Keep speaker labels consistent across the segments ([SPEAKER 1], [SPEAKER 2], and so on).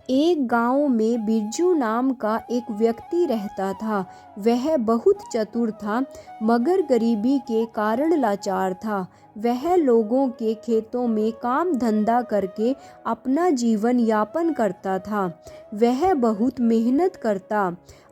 [SPEAKER 1] एक गांव में बिरजू नाम का एक व्यक्ति रहता था। वह बहुत चतुर था, मगर गरीबी के कारण लाचार था। वह लोगों के खेतों में काम धंधा करके अपना जीवन यापन करता था। वह बहुत मेहनत करता।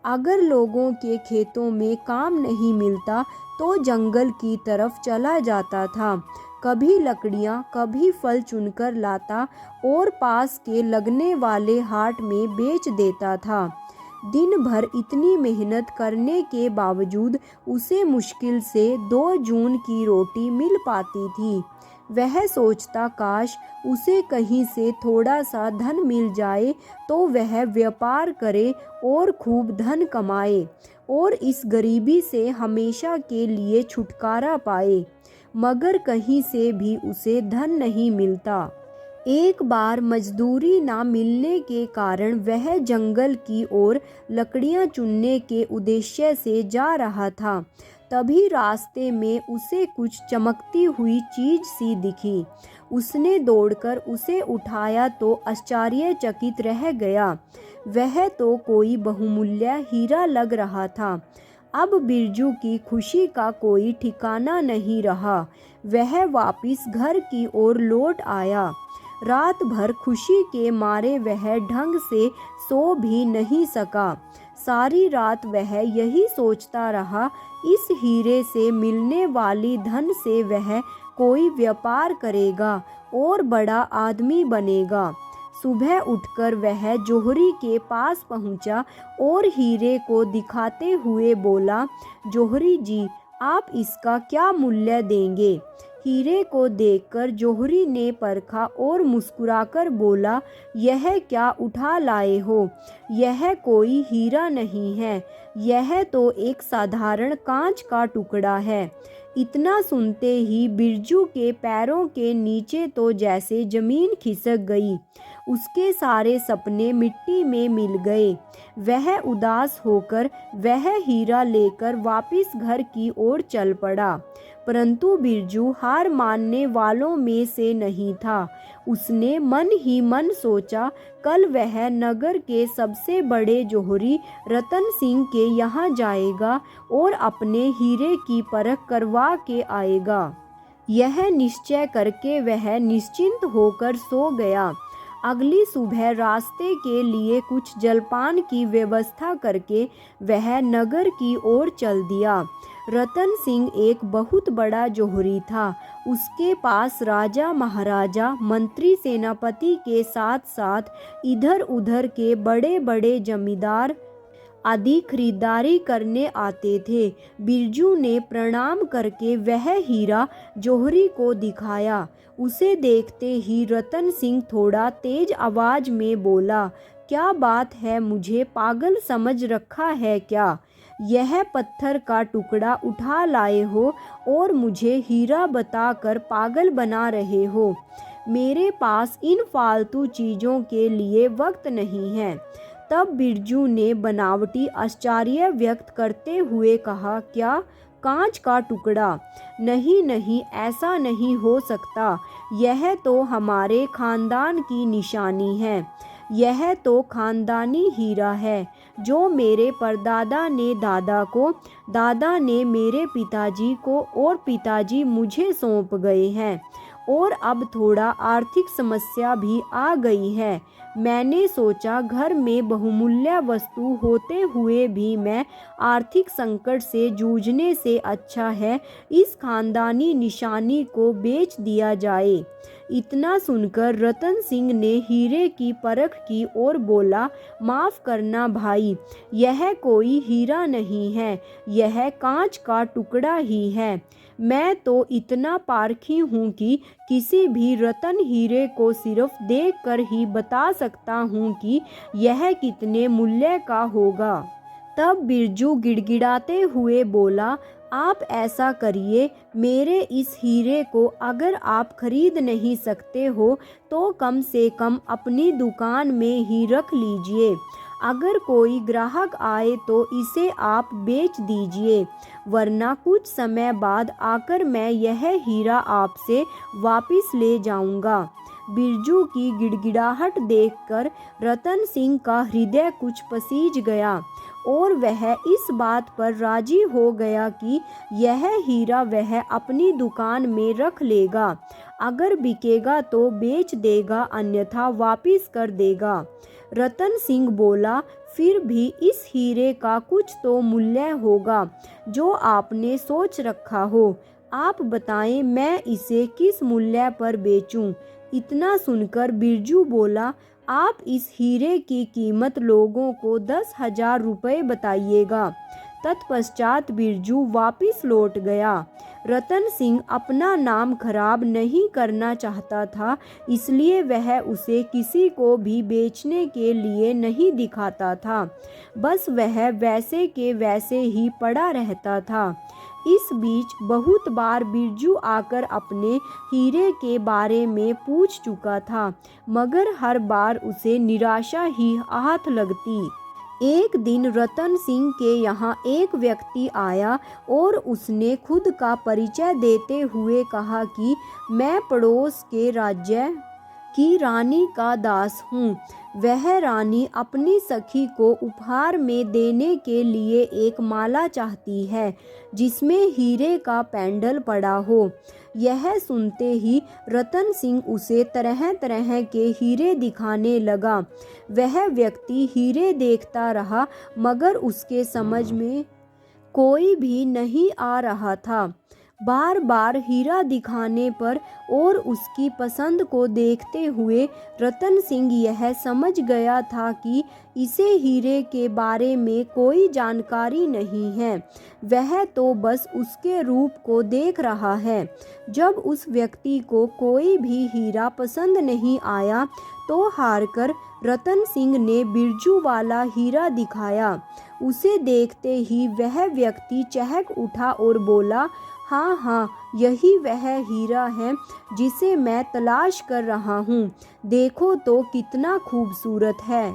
[SPEAKER 1] अगर लोगों के खेतों में काम नहीं मिलता तो जंगल की तरफ चला जाता था। कभी लकड़ियाँ, कभी फल चुनकर लाता और पास के लगने वाले हाट में बेच देता था। दिन भर इतनी मेहनत करने के बावजूद उसे मुश्किल से 2 जून की रोटी मिल पाती थी। वह सोचता, काश उसे कहीं से थोड़ा सा धन मिल जाए तो वह व्यापार करे और खूब धन कमाए और इस गरीबी से हमेशा के लिए छुटकारा पाए। मगर कहीं से भी उसे धन नहीं मिलता। एक बार मजदूरी ना मिलने के कारण वह जंगल की ओर लकड़ियां चुनने के उद्देश्य से जा रहा था। तभी रास्ते में उसे कुछ चमकती हुई चीज सी दिखी। उसने दौड़कर उसे उठाया तो आश्चर्यचकित रह गया। वह तो कोई बहुमूल्य हीरा लग रहा था। अब बिरजू की खुशी का कोई ठिकाना नहीं रहा। वह वापस घर की ओर लौट आया। रात भर खुशी के मारे वह ढंग से सो भी नहीं सका। सारी रात वह यही सोचता रहा, इस हीरे से मिलने वाली धन से वह कोई व्यापार करेगा और बड़ा आदमी बनेगा। सुबह उठकर वह जोहरी के पास पहुंचा और हीरे को दिखाते हुए बोला, जोहरी जी, आप इसका क्या मूल्य देंगे? हीरे को देखकर जोहरी ने परखा और मुस्कुराकर बोला, यह क्या उठा लाए हो? यह कोई हीरा नहीं है, यह तो एक साधारण कांच का टुकड़ा है। इतना सुनते ही बिरजू के पैरों के नीचे तो जैसे जमीन खिसक गई। उसके सारे सपने मिट्टी में मिल गए। वह उदास होकर वह हीरा लेकर वापस घर की ओर चल पड़ा। परंतु बिरजू हार मानने वालों में से नहीं था। उसने मन ही मन सोचा, कल वह नगर के सबसे बड़े जोहरी रतन सिंह के यहाँ जाएगा और अपने हीरे की परख करवा के आएगा। यह निश्चय करके वह निश्चिंत होकर सो गया। अगली सुबह रास्ते के लिए कुछ जलपान की व्यवस्था करके वह नगर की ओर चल दिया। रतन सिंह एक बहुत बड़ा जोहरी था। उसके पास राजा, महाराजा, मंत्री, सेनापति के साथ साथ इधर उधर के बड़े बड़े जमींदार आदि खरीदारी करने आते थे। बिरजू ने प्रणाम करके वह हीरा जोहरी को दिखाया। उसे देखते ही रतन सिंह थोड़ा तेज आवाज में बोला, क्या बात है, मुझे पागल समझ रखा है क्या? यह पत्थर का टुकड़ा उठा लाए हो और मुझे हीरा बताकर पागल बना रहे हो। मेरे पास इन फालतू चीज़ों के लिए वक्त नहीं है। तब बिरजू ने बनावटी आश्चर्य व्यक्त करते हुए कहा, क्या कांच का टुकड़ा? नहीं नहीं, ऐसा नहीं हो सकता। यह तो हमारे खानदान की निशानी है। यह तो खानदानी हीरा है जो मेरे परदादा ने दादा को, दादा ने मेरे पिताजी को और पिताजी मुझे सौंप गए हैं। और अब थोड़ा आर्थिक समस्या भी आ गई है। मैंने सोचा घर में बहुमूल्य वस्तु होते हुए भी मैं आर्थिक संकट से जूझने से अच्छा है इस खानदानी निशानी को बेच दिया जाए। इतना सुनकर रतन सिंह ने हीरे की परख की और बोला, माफ़ करना भाई, यह कोई हीरा नहीं है, यह कांच का टुकड़ा ही है। मैं तो इतना पारखी हूँ कि किसी भी रतन हीरे को सिर्फ देखकर ही बता सकता हूँ कि यह कितने मूल्य का होगा। तब बिरजू गिड़गिड़ाते हुए बोला, आप ऐसा करिए, मेरे इस हीरे को अगर आप खरीद नहीं सकते हो तो कम से कम अपनी दुकान में ही रख लीजिए। अगर कोई ग्राहक आए तो इसे आप बेच दीजिए, वरना कुछ समय बाद आकर मैं यह हीरा आपसे वापस ले जाऊंगा। बिरजू की गिड़गिड़ाहट देखकर रतन सिंह का हृदय कुछ पसीज गया और वह इस बात पर राजी हो गया कि यह हीरा वह अपनी दुकान में रख लेगा। अगर बिकेगा तो बेच देगा, अन्यथा वापस कर देगा। रतन सिंह बोला, फिर भी इस हीरे का कुछ तो मूल्य होगा जो आपने सोच रखा हो। आप बताएं मैं इसे किस मूल्य पर बेचूं? इतना सुनकर बिरजू बोला, आप इस हीरे की कीमत लोगों को 10,000 रुपये बताइएगा। तत्पश्चात बिरजू वापस लौट गया। रतन सिंह अपना नाम खराब नहीं करना चाहता था, इसलिए वह उसे किसी को भी बेचने के लिए नहीं दिखाता था। बस वह वैसे के वैसे ही पड़ा रहता था। इस बीच बहुत बार बिरजू आकर अपने हीरे के बारे में पूछ चुका था, मगर हर बार उसे निराशा ही आहत लगती। एक दिन रतन सिंह के यहाँ एक व्यक्ति आया और उसने खुद का परिचय देते हुए कहा कि मैं पड़ोस के राज्य की रानी का दास हूँ। वह रानी अपनी सखी को उपहार में देने के लिए एक माला चाहती है जिसमें हीरे का पेंडल पड़ा हो। यह सुनते ही रतन सिंह उसे तरह तरह के हीरे दिखाने लगा। वह व्यक्ति हीरे देखता रहा, मगर उसके समझ में कोई भी नहीं आ रहा था। बार बार हीरा दिखाने पर और उसकी पसंद को देखते हुए रतन सिंह यह समझ गया था कि इसे हीरे के बारे में कोई जानकारी नहीं है। वह तो बस उसके रूप को देख रहा है। जब उस व्यक्ति को कोई भी हीरा पसंद नहीं आया तो हारकर रतन सिंह ने बिरजू वाला हीरा दिखाया। उसे देखते ही वह व्यक्ति चहक उठा और बोला, हाँ हाँ, यही वह हीरा है जिसे मैं तलाश कर रहा हूँ। देखो तो कितना खूबसूरत है।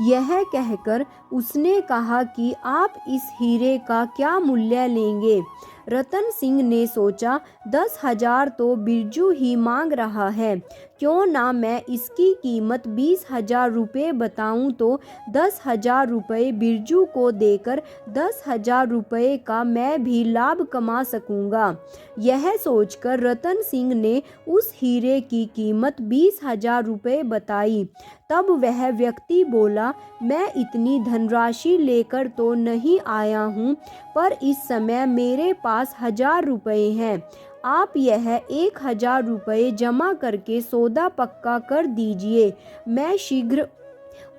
[SPEAKER 1] यह कहकर उसने कहा कि आप इस हीरे का क्या मूल्य लेंगे? रतन सिंह ने सोचा, 10,000 तो बिरजू ही मांग रहा है, क्यों ना मैं इसकी कीमत 20,000 रुपये बताऊं तो 10,000 रुपये बिरजू को देकर 10,000 रुपये का मैं भी लाभ कमा सकूंगा। यह सोचकर रतन सिंह ने उस हीरे की कीमत 20,000 रुपये बताई। तब वह व्यक्ति बोला, मैं इतनी धनराशि लेकर तो नहीं आया हूँ, पर इस समय मेरे पास 1,000 रुपये हैं। आप यह 1,000 रुपये जमा करके सौदा पक्का कर दीजिए। मैं शीघ्र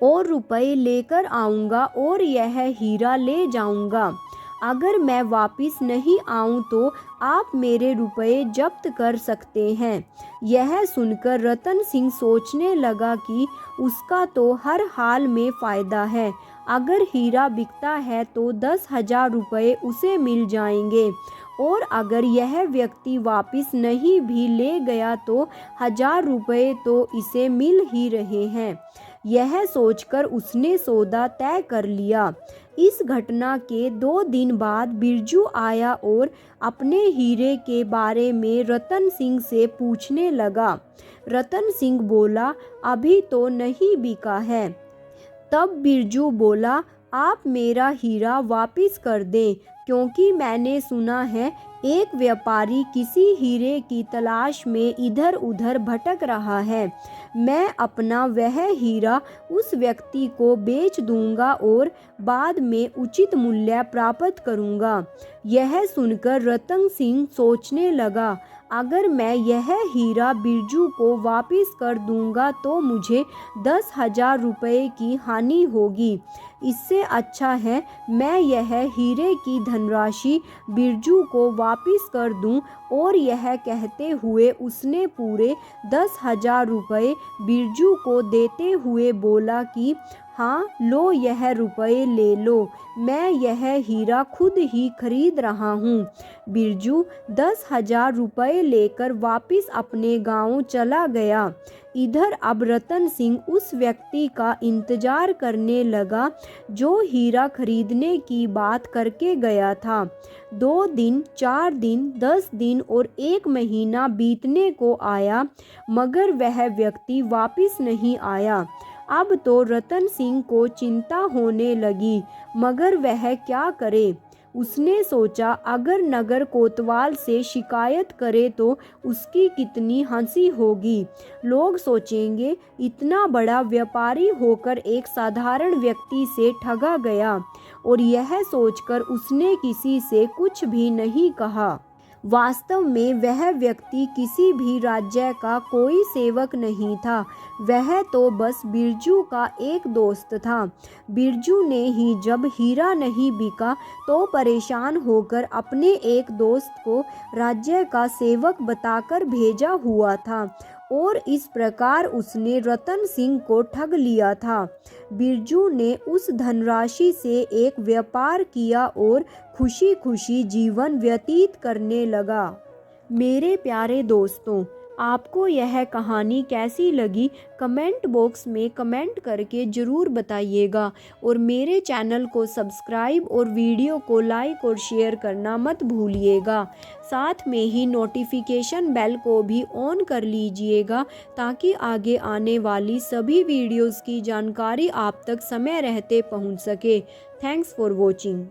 [SPEAKER 1] और रुपये लेकर आऊँगा और यह हीरा ले जाऊँगा। अगर मैं वापस नहीं आऊँ तो आप मेरे रुपये जब्त कर सकते हैं। यह सुनकर रतन सिंह सोचने लगा कि उसका तो हर हाल में फ़ायदा है। अगर हीरा बिकता है तो 10,000 रुपये उसे मिल जाएंगे, और अगर यह व्यक्ति वापस नहीं भी ले गया तो 1,000 रुपये तो इसे मिल ही रहे हैं। यह सोचकर उसने सौदा तय कर लिया। इस घटना के 2 दिन बाद बिरजू आया और अपने हीरे के बारे में रतन सिंह से पूछने लगा। रतन सिंह बोला, अभी तो नहीं बिका है। तब बिरजू बोला, आप मेरा हीरा वापस कर दें, क्योंकि मैंने सुना है एक व्यापारी किसी हीरे की तलाश में इधर उधर भटक रहा है। मैं अपना वह हीरा उस व्यक्ति को बेच दूंगा और बाद में उचित मूल्य प्राप्त करूंगा। यह सुनकर रतन सिंह सोचने लगा, अगर मैं यह हीरा बिरजू को वापस कर दूंगा तो मुझे 10,000 रुपये की हानि होगी। इससे अच्छा है मैं यह हीरे की धनराशि बिरजू को वापस कर दूं। और यह कहते हुए उसने पूरे 10,000 रुपये बिरजू को देते हुए बोला कि हाँ, लो यह रुपए ले लो, मैं यह हीरा खुद ही खरीद रहा हूँ। बिरजू 10,000 रुपए लेकर वापस अपने गांव चला गया। इधर अब रतन सिंह उस व्यक्ति का इंतजार करने लगा जो हीरा खरीदने की बात करके गया था। 2 दिन, 4 दिन, 10 दिन और 1 महीना बीतने को आया, मगर वह व्यक्ति वापस नहीं आया। अब तो रतन सिंह को चिंता होने लगी, मगर वह क्या करे। उसने सोचा अगर नगर कोतवाल से शिकायत करे तो उसकी कितनी हंसी होगी। लोग सोचेंगे इतना बड़ा व्यापारी होकर एक साधारण व्यक्ति से ठगा गया, और यह सोचकर उसने किसी से कुछ भी नहीं कहा। वास्तव में वह व्यक्ति किसी भी राज्य का कोई सेवक नहीं था, वह तो बस बिरजू का एक दोस्त था। बिरजू ने ही जब हीरा नहीं बिका तो परेशान होकर अपने एक दोस्त को राज्य का सेवक बताकर भेजा हुआ था, और इस प्रकार उसने रतन सिंह को ठग लिया था। बिरजू ने उस धनराशि से एक व्यापार किया और खुशी खुशी जीवन व्यतीत करने लगा। मेरे प्यारे दोस्तों, आपको यह कहानी कैसी लगी कमेंट बॉक्स में कमेंट करके ज़रूर बताइएगा, और मेरे चैनल को सब्सक्राइब और वीडियो को लाइक और शेयर करना मत भूलिएगा। साथ में ही नोटिफिकेशन बेल को भी ऑन कर लीजिएगा ताकि आगे आने वाली सभी वीडियोस की जानकारी आप तक समय रहते पहुंच सके। Thanks for watching.